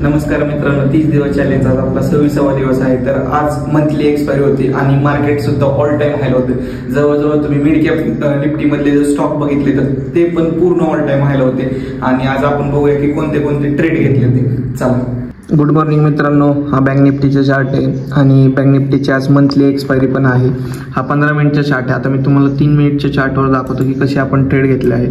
नमस्कार मित्रांनो, 30 दिवस चॅलेंज आज आपला 26वा दिवस आहे. तर आज मंथली एक्सपायरी होती आणि मार्केट सुद्धा ऑल टाइम हाय होते. जवळजवळ तुम्ही मिड कॅप निफ्टी मधले जर स्टॉक बघितले तर ते पण पूर्ण ऑल टाइम हाय होते. आणि आज आपण बघूया की कोणते कोणते ट्रेड घेतले होते. चला. गुड मॉर्निंग मित्रांनो, हा बँक निफ्टीचा चार्ट आहे आणि बँक निफ्टीची आज मंथली एक्सपायरी पण आहे. हा 15 मिनिटचा चार्ट आहे. आता मी तुम्हाला 3 मिनिटच्या चार्टवर दाखवतो की कसे आपण ट्रेड घेतले आहे.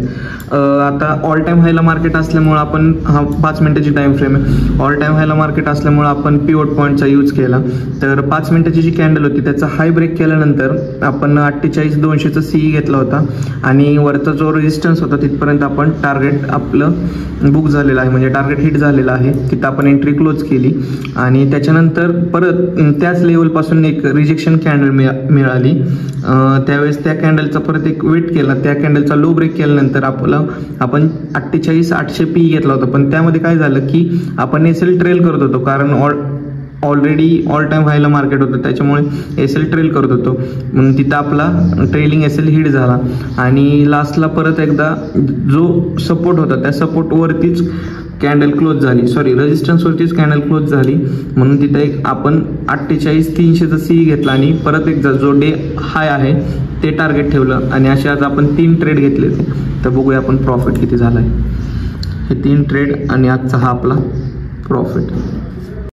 आता ऑल टाइम हायला मार्केट असल्यामुळे आपण हा 5 मिनिटाची टाइम फ्रेम आहे. ऑल टाइम हायला मार्केट असल्यामुळे आपण पिवट पॉईंटचा यूज केला. तर 5 मिनिटाची जी कॅन्डल होती त्याचा हाय ब्रेक केल्यानंतर आपण 48,200चा सीई घेतला होता आणि वरचा जो रेजिस्टन्स होता तिथपर्यंत आपण टार्गेट आपलं बुक झालेलं आहे, म्हणजे टार्गेट हिट झालेलं आहे. तिथं आपण एंट्री क्लोज केली आणि त्याच्यानंतर परत त्याच लेवलपासून एक रिजेक्शन कॅन्डल मिळाली. त्यावेळेस त्या कॅन्डलचा परत एक वेट केला. त्या कॅन्डलचा लो ब्रेक केल्यानंतर आपण 48,800 पी घेतला होता. पण त्यामध्ये काय झालं की आपण एसएल ट्रेल करत होतो, कारण ऑलरेडी ऑल टाइम हायला मार्केट होतं, त्याच्यामुळे एसएल ट्रेल करत होतो. म्हणून तिथं आपला ट्रेलिंग एसएल हिट झाला आणि लास्टला परत एकदा जो सपोर्ट होता त्या सपोर्टवरतीच कॅन्डल क्लोज झाली, रेजिस्टन्सवरतीच कॅन्डल क्लोज झाली. म्हणून तिथं एक आपण 48,300चा सीई घेतला आणि परत एक जो डे हाय आहे ते टार्गेट ठेवलं आणि असे आज आपण 3 ट्रेड घेतले. तर बघूया आपण प्रॉफिट किती झाला आहे. हे 3 ट्रेड आणि आजचा हा आपला प्रॉफिट.